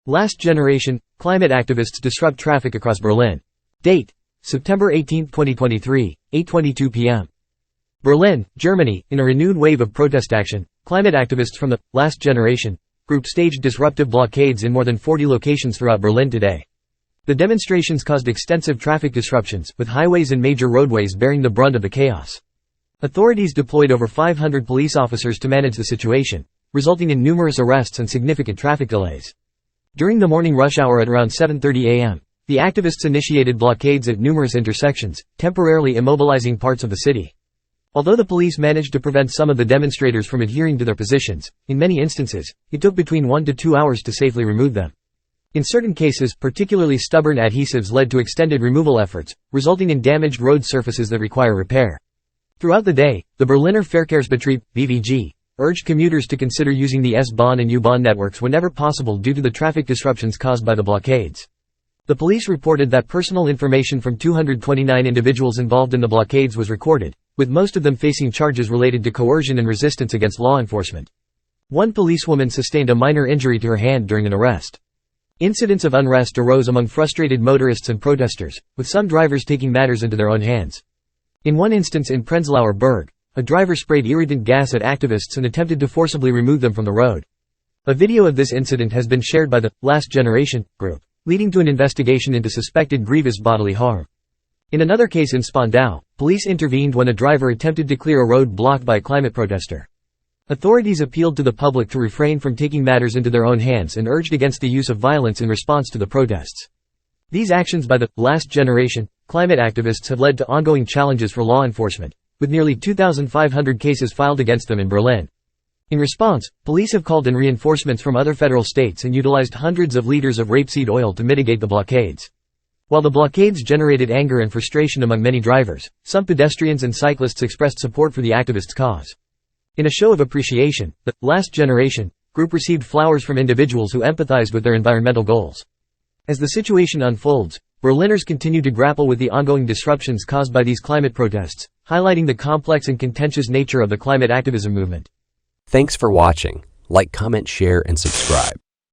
Last generation, climate activists disrupt traffic across Berlin. Date: September 18, 2023, 8:22 p.m. Berlin, Germany. In a renewed wave of protest action, climate activists from the Last Generation group staged disruptive blockades in more than 40 locations throughout Berlin today. The demonstrations caused extensive traffic disruptions, with highways and major roadways bearing the brunt of the chaos. Authorities deployed over 500 police officers to manage the situation, resulting in numerous arrests and significant traffic delays. During the morning rush hour at around 7:30 a.m., the activists initiated blockades at numerous intersections, temporarily immobilizing parts of the city. Although the police managed to prevent some of the demonstrators from adhering to their positions, in many instances, it took between 1 to 2 hours to safely remove them. In certain cases, particularly stubborn adhesives led to extended removal efforts, resulting in damaged road surfaces that require repair. Throughout the day, the Berliner Verkehrsbetrieb (BVG) urged commuters to consider using the S-Bahn and U-Bahn networks whenever possible due to the traffic disruptions caused by the blockades. The police reported that personal information from 229 individuals involved in the blockades was recorded, with most of them facing charges related to coercion and resistance against law enforcement. One policewoman sustained a minor injury to her hand during an arrest. Incidents of unrest arose among frustrated motorists and protesters, with some drivers taking matters into their own hands. In one instance in Prenzlauer Berg, a driver sprayed irritant gas at activists and attempted to forcibly remove them from the road. A video of this incident has been shared by the Last Generation group, leading to an investigation into suspected grievous bodily harm. In another case in Spandau, police intervened when a driver attempted to clear a road blocked by a climate protester. Authorities appealed to the public to refrain from taking matters into their own hands and urged against the use of violence in response to the protests. These actions by the Last Generation climate activists have led to ongoing challenges for law enforcement, with nearly 2,500 cases filed against them in Berlin. In response, police have called in reinforcements from other federal states and utilized hundreds of liters of rapeseed oil to mitigate the blockades. While the blockades generated anger and frustration among many drivers, some pedestrians and cyclists expressed support for the activists' cause. In a show of appreciation, the Last Generation group received flowers from individuals who empathized with their environmental goals. As the situation unfolds, Berliners continue to grapple with the ongoing disruptions caused by these climate protests, highlighting the complex and contentious nature of the climate activism movement. Thanks for watching. Like, comment, share, and subscribe.